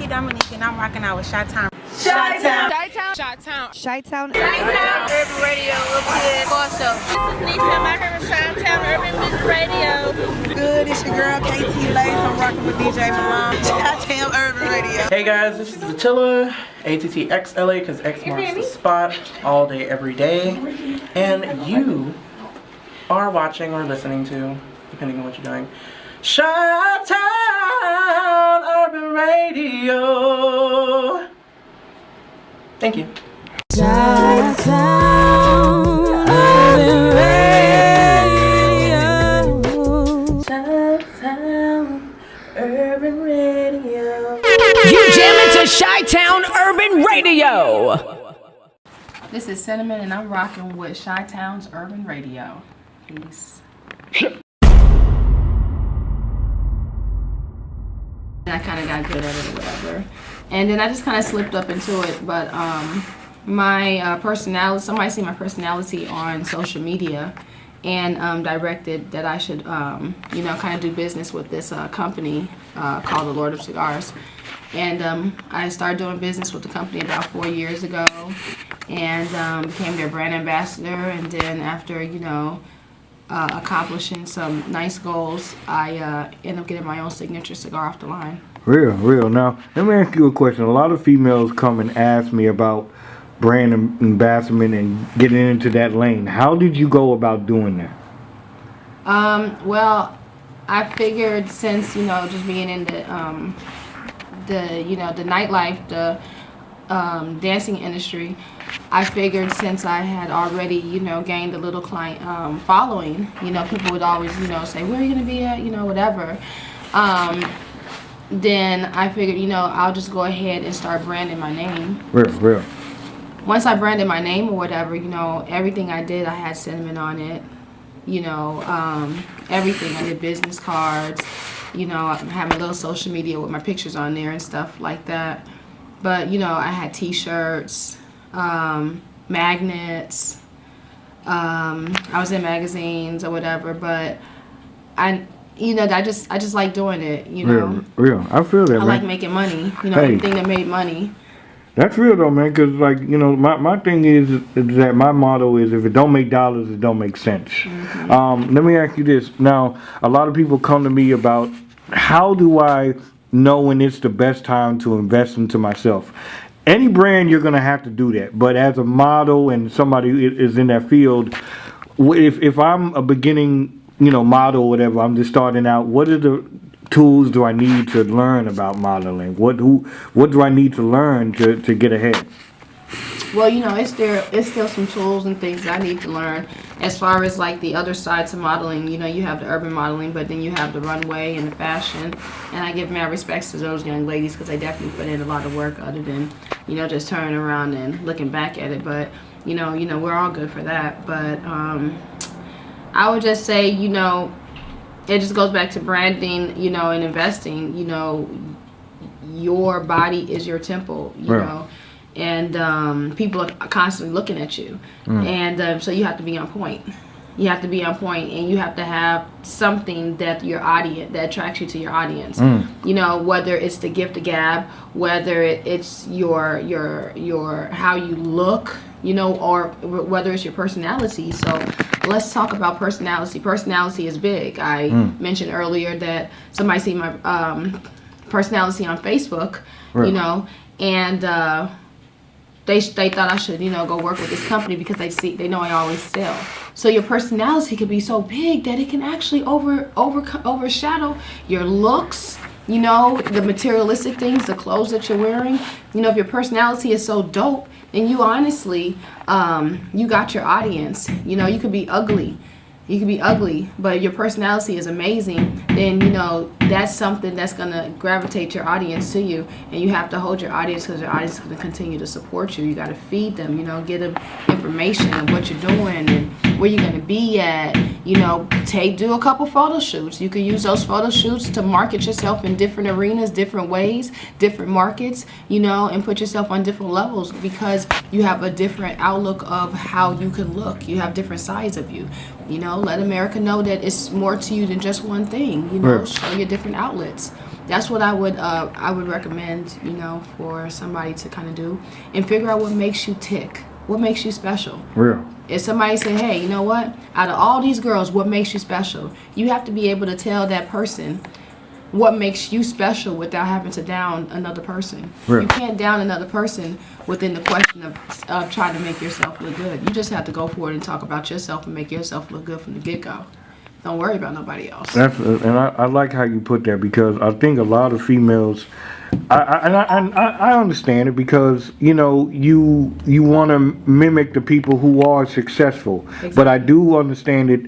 Dominique, and I'm rocking out with Chi-Town. Chi-Town. Chi-Town. Chi-Town. Chi-Town. Chi-Town. Urban Radio. Also. This is Lisa. I'm here with Chi-Town Urban Music Radio. Good, it's your girl KT Lace. I'm rocking with DJ Milan. Chi-Town Urban Radio. Hey guys, this is Attila, ATTXLA, because X marks the spot, all day, every day. And you are watching or listening to, depending on what you're doing, Chi-Town Urban Radio. Thank you. Chi-Town Urban Radio. Chi-Town Urban Radio. You jamming to Chi-Town Urban Radio. This is Cinnamon, and I'm rocking with Chi-Town's Urban Radio. Peace. I kind of got good at it or whatever. And then I just kind of slipped up into it. But my personality, somebody seen my personality on social media and directed that I should, you know, kind of do business with this company called the Lord of Cigars. And I started doing business with the company about 4 years ago and became their brand ambassador. And then after, you know, accomplishing some nice goals, I ended up getting my own signature cigar off the line. Real. Now, let me ask you a question. A lot of females come and ask me about brand ambassador and getting into that lane. How did you go about doing that? Well, I figured since, you know, just being in the you know, the nightlife, the dancing industry, I figured since I had already, you know, gained a little client following, you know, people would always, you know, say, where are you going to be at, you know, whatever. Then I figured, you know, I'll just go ahead and start branding my name. Real. Once I branded my name or whatever, you know, everything I did, I had cinnamon on it. You know, everything. I did business cards. You know, I had my little social media with my pictures on there and stuff like that. But, you know, I had T-shirts, magnets. I was in magazines or whatever, but you know, I just like doing it, you know. Real. I feel that, I man. like making money, you know, anything that made money. That's real though, man, because like, you know, my thing is that my motto is if it don't make dollars, it don't make sense. Mm-hmm. Let me ask you this. Now, a lot of people come to me about how do I know when it's the best time to invest into myself? Any brand, you're going to have to do that. But as a model and somebody is in that field, if I'm a beginning, you know, model or whatever, I'm just starting out, what are the tools do I need to learn about modeling? What do I need to learn to get ahead? Well, you know, it's still some tools and things I need to learn. As far as like the other side to modeling, you know, you have the urban modeling, but then you have the runway and the fashion. And I give mad respects to those young ladies because they definitely put in a lot of work other than, you know, just turning around and looking back at it. But, you know, we're all good for that. But I would just say, you know, it just goes back to branding, you know, and investing. You know, your body is your temple, you know, and people are constantly looking at you. And so you have to be on point. You have to be on point, and you have to have something that your audience, that attracts you to your audience. You know, whether it's the gift of gab, whether it's your how you look, you know, or whether it's your personality. So let's talk about personality. Personality is big. I mentioned earlier that somebody see my personality on Facebook, you know, and they thought I should, you know, go work with this company because they know I always sell. So your personality could be so big that it can actually overshadow your looks, you know, the materialistic things, the clothes that you're wearing. You know, if your personality is so dope, then you honestly, you got your audience. You know, you could be ugly. You could be ugly, but your personality is amazing, then, you know, that's something that's going to gravitate your audience to you. And you have to hold your audience because your audience is going to continue to support you. You got to feed them, you know, get them information of what you're doing and where you're going to be at. You know, do a couple photo shoots. You can use those photo shoots to market yourself in different arenas, different ways, different markets, you know, and put yourself on different levels because you have a different outlook of how you can look. You have different sides of you. You know, let America know that it's more to you than just one thing. You know, show your different outlets. that's what I would recommend, you know, for somebody to kind of do, and figure out what makes you tick, what makes you special. Real. If somebody say, hey, you know what, out of all these girls, what makes you special? You have to be able to tell that person what makes you special without having to down another person. Right. You can't down another person within the question of trying to make yourself look good. You just have to go for it and talk about yourself and make yourself look good from the get-go. Don't worry about nobody else. I like how you put that, because I think a lot of females, I understand it, because you know you want to mimic the people who are successful. Exactly. But I do understand it.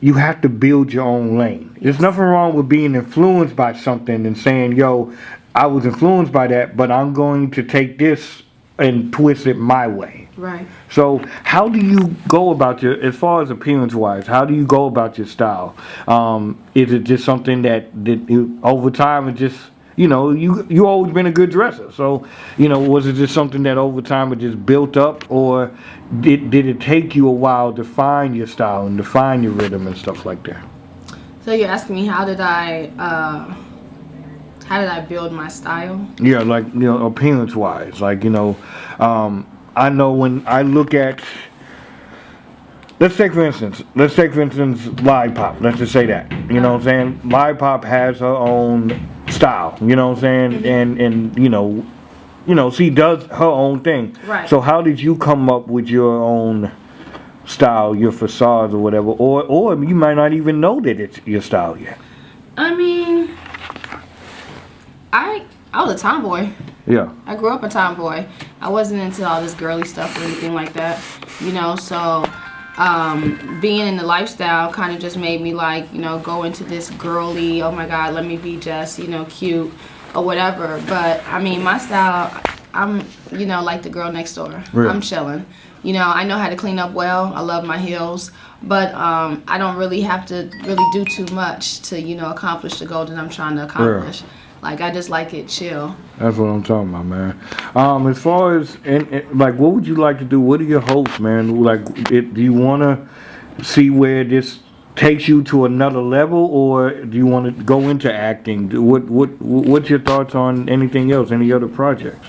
You have to build your own lane. There's nothing wrong with being influenced by something and saying, yo, I was influenced by that, but I'm going to take this and twist it my way. Right. So how do you go about as far as appearance wise, how do you go about your style? Is it just something that over time it just, you know, you always been a good dresser. So, you know, was it just something that over time it just built up, or did it take you a while to find your style and to find your rhythm and stuff like that? So you're asking me how did I build my style? Yeah, like, you know, appearance wise, like, you know, I know when I look at, let's take for instance Live Pop. Let's just say that. You know what I'm saying? Live Pop has her own style. You know what I'm saying? And you know, she does her own thing. Right. So how did you come up with your own style, your facades or whatever? Or you might not even know that it's your style yet. I mean, I was a tomboy. Yeah. I grew up a tomboy. I wasn't into all this girly stuff or anything like that, you know, so being in the lifestyle kind of just made me, like, you know, go into this girly, oh my God, let me be just, you know, cute or whatever. But I mean, my style, I'm, you know, like the girl next door. Really? I'm chilling. You know, I know how to clean up well. I love my heels, but I don't really have to really do too much to, you know, accomplish the goal that I'm trying to accomplish. Yeah. Like, I just like it chill. That's what I'm talking about, man. As far as, like, what would you like to do? What are your hopes, man? Like, do you want to see where this takes you to another level, or do you want to go into acting? What's your thoughts on anything else, any other projects?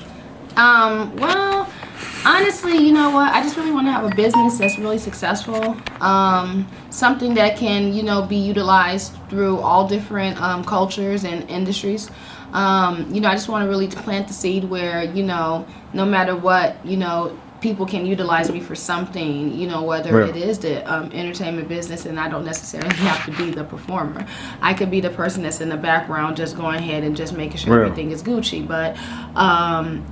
Well, honestly, you know what? I just really want to have a business that's really successful. Something that can, you know, be utilized through all different cultures and industries. You know, I just want to really plant the seed where, you know, no matter what, you know, people can utilize me for something, you know, whether it is the entertainment business, and I don't necessarily have to be the performer. I could be the person that's in the background just going ahead and just making sure everything is Gucci. But,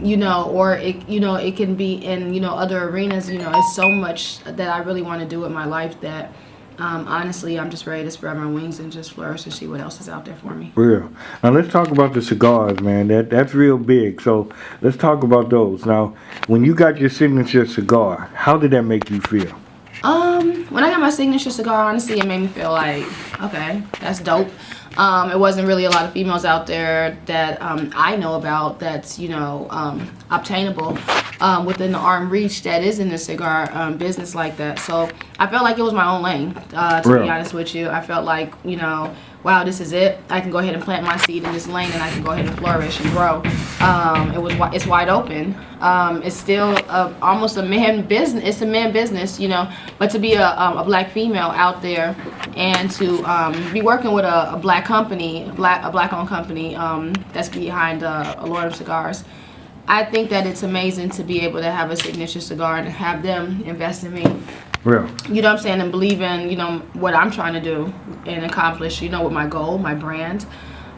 you know, or it, you know, it can be in, you know, other arenas. You know, it's so much that I really want to do with my life that honestly, I'm just ready to spread my wings and just flourish and see what else is out there for me. Real. Now let's talk about the cigars, man. That's real big. So let's talk about those. Now, when you got your signature cigar, how did that make you feel? When I got my signature cigar, honestly, it made me feel like, okay, that's dope. It wasn't really a lot of females out there that I know about that's, you know, obtainable within the arm reach that is in the cigar business like that. So I felt like it was my own lane, to be honest with you. I felt like, you know, wow, this is it. I can go ahead and plant my seed in this lane and I can go ahead and flourish and grow. It's wide open. It's still almost a man business. It's a man business, you know, but to be a black female out there and to be working with a black company, a black-owned company that's behind Lord of Cigars, I think that it's amazing to be able to have a signature cigar and have them invest in me. Real. You know what I'm saying? And believe in, you know, what I'm trying to do and accomplish, you know, with my goal, my brand.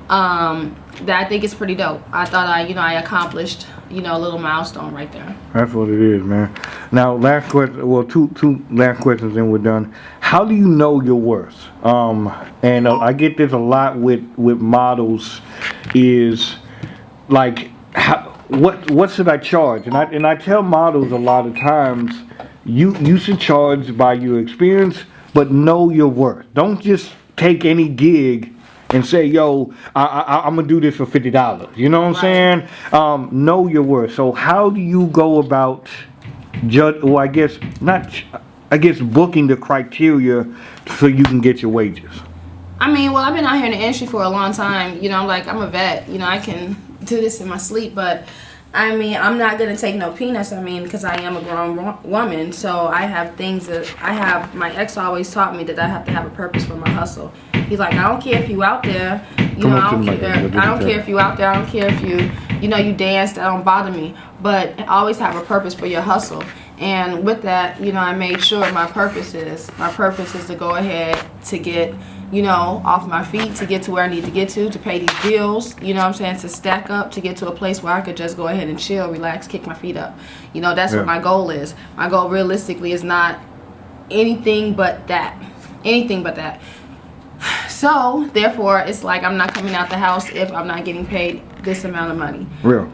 That I think is pretty dope. I thought I accomplished, you know, a little milestone right there. That's what it is, man. Now, last question. Well, two last questions, and we're done. How do you know your worth? And I get this a lot with models. Is like, what should I charge? And I tell models a lot of times, you should charge by your experience, but know your worth. Don't just take any gig and say, yo, I'm going to do this for $50. You know what I'm saying? Know your worth. So how do you go about booking the criteria so you can get your wages? I mean, well, I've been out here in the industry for a long time. You know, like, I'm a vet. You know, I can do this in my sleep. But, I mean, I'm not going to take no peanuts. I mean, because I am a grown woman. So I have things that my ex always taught me that I have to have a purpose for my hustle. He's like, I don't care if you out there. You know, I don't care if you out there. I don't care if you know, you dance. That don't bother me. But always have a purpose for your hustle. And with that, you know, I made sure my purpose is to go ahead to get, you know, off my feet, to get to where I need to get to pay these bills, you know what I'm saying, to stack up, to get to a place where I could just go ahead and chill, relax, kick my feet up. You know, that's what my goal is. My goal realistically is not anything but that. Anything but that. So, therefore, it's like I'm not coming out the house if I'm not getting paid this amount of money. Real.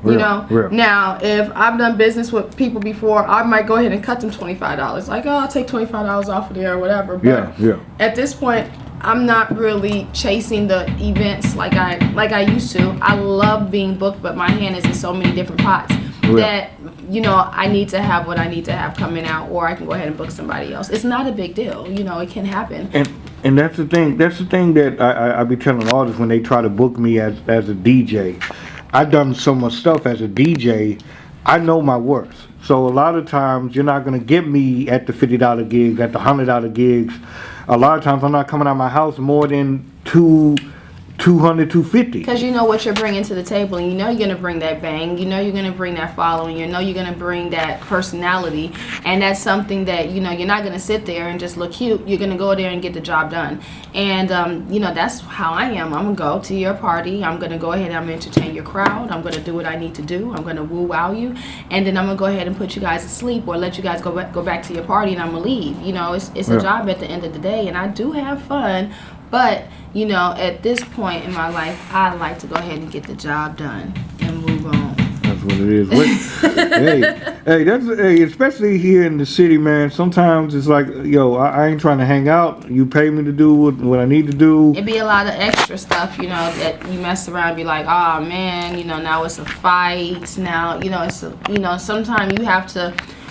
Now, if I've done business with people before, I might go ahead and cut them $25. Like, oh, I'll take $25 off of there or whatever. But at this point, I'm not really chasing the events like I used to. I love being booked, but my hand is in so many different pots that, you know, I need to have what I need to have coming out, or I can go ahead and book somebody else. It's not a big deal. You know, it can happen. And that's the thing. That's the thing that I be telling artists when they try to book me as a DJ. I've done so much stuff as a DJ. I know my worth. So a lot of times you're not gonna get me at the $50 gigs, at the $100 gigs. A lot of times I'm not coming out of my house more than $200, $250. Because you know what you're bringing to the table, and you know you're going to bring that bang, you know you're going to bring that following, you know you're going to bring that personality, and that's something that, you know, you're not going to sit there and just look cute. You're going to go there and get the job done. And, you know, that's how I am. I'm going to go to your party. I'm going to go ahead and I'm going to entertain your crowd. I'm going to do what I need to do. I'm going to woo-wow you. And then I'm going to go ahead and put you guys to sleep or let you guys go back to your party, and I'm going to leave. You know, it's a job at the end of the day, and I do have fun. But, you know, at this point in my life, I like to go ahead and get the job done and move on. That's what it is. Hey, especially here in the city, man. Sometimes it's like, yo, I ain't trying to hang out. You pay me to do what I need to do. It'd be a lot of extra stuff, you know, that you mess around and be like, oh man, you know, now it's a fight. Now, you know, sometimes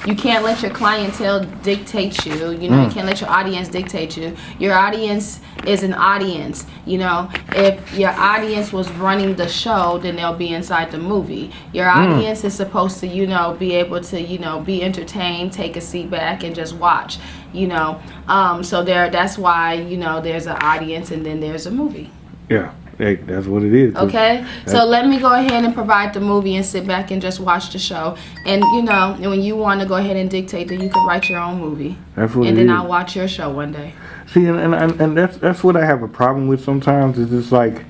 you can't let your clientele dictate you. You know, you can't let your audience dictate you. Your audience is an audience. You know, if your audience was running the show, then they'll be inside the movie. Your audience is supposed to, you know, be able to, you know, be entertained, take a seat back, and just watch. You know, so that's why, you know, there's an audience and then there's a movie. Yeah. Hey, that's what it is. Okay, so let me go ahead and provide the movie and sit back and just watch the show. And you know, when you want to go ahead and dictate, then you can write your own movie. That's what and it then is. I'll watch your show one day. See, and that's what I have a problem with sometimes. Is just like,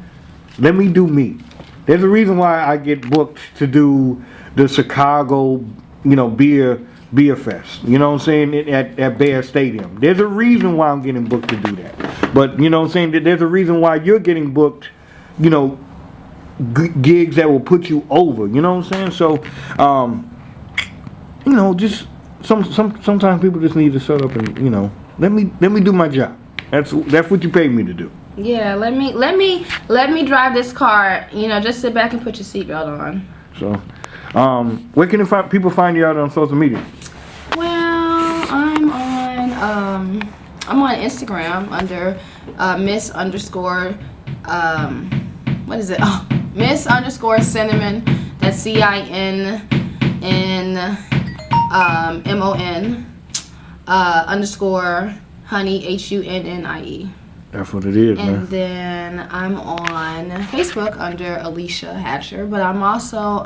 let me do me. There's a reason why I get booked to do the Chicago, you know, beer fest. You know what I'm saying, at Bear Stadium. There's a reason why I'm getting booked to do that. But you know what I'm saying, there's a reason why you're getting booked, you know, gigs that will put you over. You know what I'm saying? So, you know, just sometimes people just need to shut up and, you know, let me do my job. That's what you paid me to do. Yeah, let me drive this car. You know, just sit back and put your seatbelt on. So, where can people find you out on social media? Well, I'm on Instagram under Miss_, what is it? Oh, Miss_Cinnamon. That's CINNMON _ honey HUNNIE. That's what it is, man. And then I'm on Facebook under Alicia Hatcher, but I'm also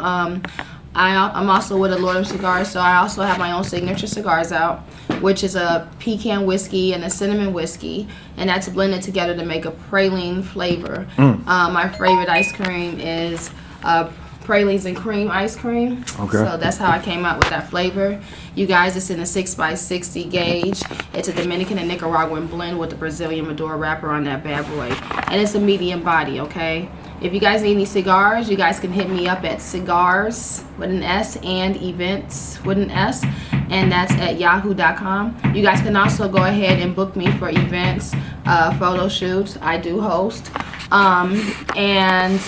I'm also with a Lord of Cigars, so I also have my own signature cigars out, which is a pecan whiskey and a cinnamon whiskey, and that's blended together to make a praline flavor. My favorite ice cream is pralines and cream ice cream. Okay. So that's how I came out with that flavor. You guys, it's in a 6x60 gauge. It's a Dominican and Nicaraguan blend with the Brazilian Maduro wrapper on that bad boy, and it's a medium body. Okay. If you guys need any cigars, you guys can hit me up at Cigars with an S and Events with an S, and that's at yahoo.com. You guys can also go ahead and book me for events, photo shoots. I do host. And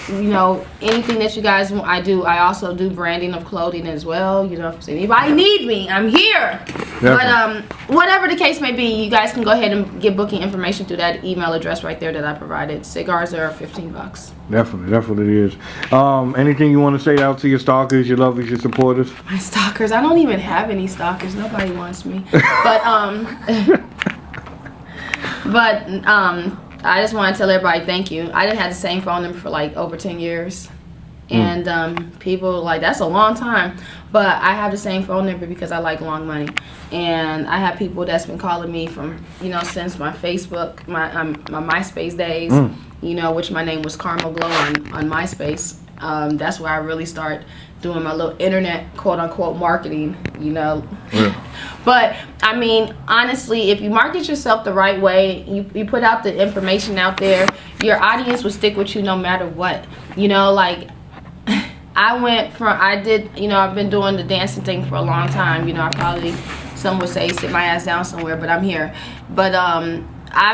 you know, anything that you guys want, I do. I also do branding of clothing as well. You know, if anybody need me, I'm here. But whatever the case may be, you guys can go ahead and get booking information through that email address right there that I provided. Cigars are $15. Definitely, that's what it is. Anything you want to say out to your stalkers, your lovers, your supporters? My stalkers, I don't even have any stalkers. Nobody wants me. But I just want to tell everybody thank you. I didn't have the same phone number for like over 10 years. And people like, that's a long time. But I have the same phone number because I like long money. And I have people that's been calling me from, since my Facebook, my MySpace days, which my name was Caramel Glow on MySpace. That's where I really start doing my little internet, quote unquote, marketing, Yeah. But I mean, honestly, if you market yourself the right way, you put out the information out there, your audience will stick with you no matter what. I've been doing the dancing thing for a long time. I probably, some would say sit my ass down somewhere, but I'm here. But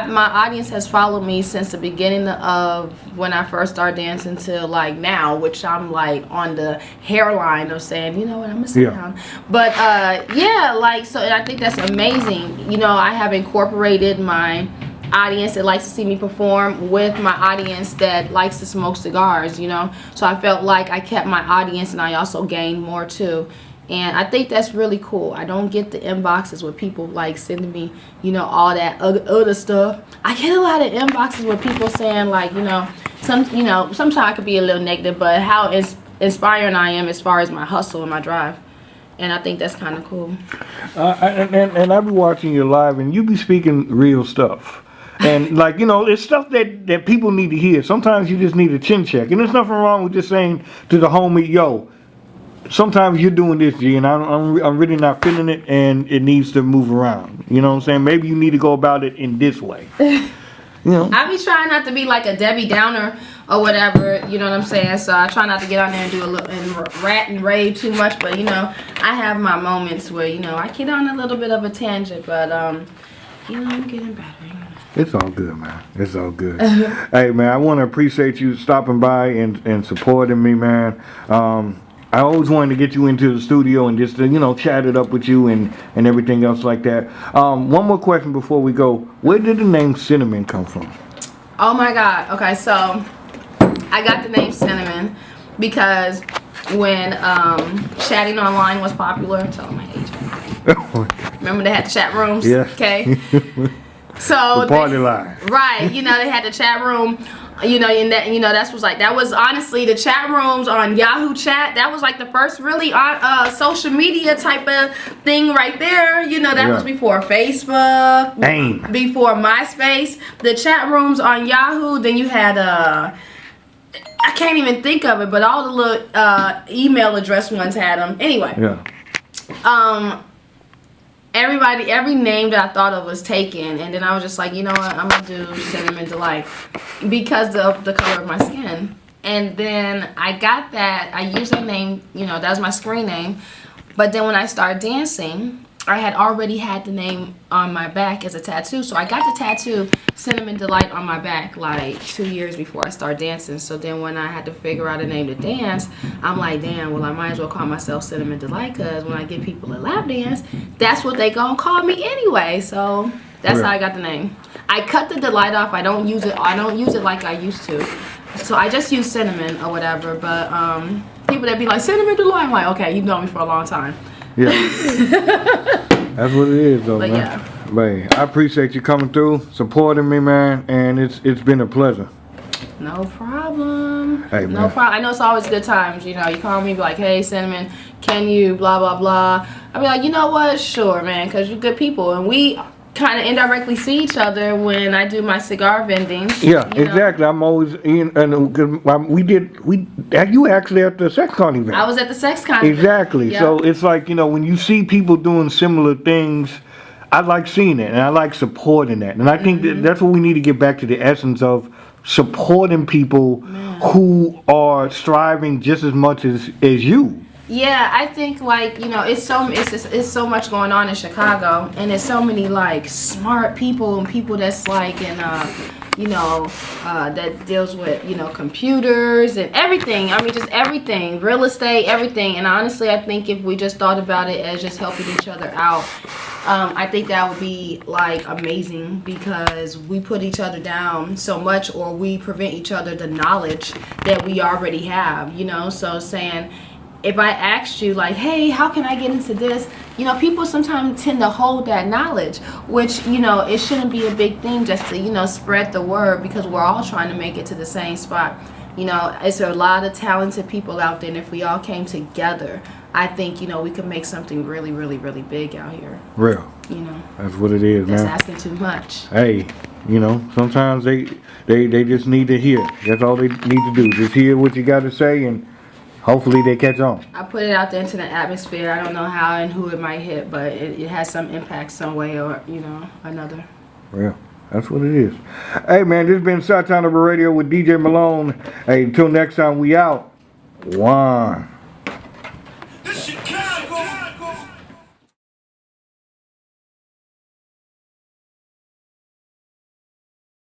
my audience has followed me since the beginning of when I first started dancing till like now, which I'm like on the hairline of saying, you know what, I'm gonna sit down. But so, and I think that's amazing. I have incorporated my audience that likes to see me perform with my audience that likes to smoke cigars, so I felt like I kept my audience and I also gained more too. And I think that's really cool. I don't get the inboxes with people like sending me, all that other stuff. I get a lot of inboxes with people saying like, sometimes I could be a little negative, but how inspiring I am as far as my hustle and my drive. And I think that's kind of cool. And I be watching you live, and you be speaking real stuff. And it's stuff that people need to hear. Sometimes you just need a chin check. And there's nothing wrong with just saying to the homie, yo, sometimes you're doing this, G, and I'm really not feeling it, and it needs to move around. You know what I'm saying? Maybe you need to go about it in this way. I be trying not to be like a Debbie Downer or whatever, you know what I'm saying? So I try not to get on there and do a little and rant and rave too much, but I have my moments where I get on a little bit of a tangent, but I'm getting better. It's all good, man. It's all good. Hey, man, I want to appreciate you stopping by and supporting me, man. I always wanted to get you into the studio and just to, chat it up with you and everything else like that. One more question before we go. Where did the name Cinnamon come from? Oh my God. Okay, so I got the name Cinnamon because when chatting online was popular, tell my age. Remember they had chat rooms? Yeah. Okay. So the party line. Right, they had the chat room, and that was honestly the chat rooms on Yahoo Chat. That was like the first really social media type of thing right there. That was before Facebook, before MySpace. The chat rooms on Yahoo. Then you had I can't even think of it, but all the little email address ones had them. Anyway. Yeah. Every name that I thought of was taken, and then I was just like, you know what, I'm gonna do Cinnamon Delight because of the color of my skin. And then I got that, I used that name, that was my screen name. But then when I started dancing, I had already had the name on my back as a tattoo. So I got the tattoo Cinnamon Delight on my back like 2 years before I started dancing. So then when I had to figure out a name to dance, I'm like, damn, well, I might as well call myself Cinnamon Delight, because when I give people a lap dance, that's what they gonna call me anyway. So that's how I got the name. I cut the Delight off. I don't use it like I used to. So I just use Cinnamon or whatever. But people that be like, Cinnamon Delight, I'm like, okay, you've known me for a long time. Yeah. That's what it is, though, man. Yeah. Man, I appreciate you coming through, supporting me, man, and it's been a pleasure. No problem. Hey, man. No problem. I know it's always good times. You call me, be like, hey, Cinnamon, can you blah, blah, blah. I'll be like, you know what? Sure, man, because you're good people. And we kind of indirectly see each other when I do my cigar vending. Yeah, exactly. I'm always in, and you actually at the SexCon event. I was at the SexCon event. Exactly. Yep. So it's like, when you see people doing similar things, I like seeing it and I like supporting that. And I think that's what we need to get back to, the essence of supporting people who are striving just as much as you. Yeah, I think it's so much going on in Chicago, and there's so many like smart people and people that's like in that deals with, computers and everything. I mean, just everything, real estate, everything. And honestly, I think if we just thought about it as just helping each other out, I think that would be like amazing, because we put each other down so much, or we prevent each other the knowledge that we already have, so saying, if I asked you like, hey, how can I get into this? People sometimes tend to hold that knowledge, which, it shouldn't be a big thing just to, spread the word, because we're all trying to make it to the same spot. It's a lot of talented people out there, and if we all came together, I think, we could make something really, really, really big out here. Real. That's what it is, That's man. asking too much. Hey, sometimes they just need to hear. That's all they need to do. Just hear what you got to say, and hopefully they catch on. I put it out there into the atmosphere. I don't know how and who it might hit, but it has some impact some way or, another. Real. That's what it is. Hey, man, this has been Cigar Inquires Radio with DJ Malone. Hey, until next time, we out. One.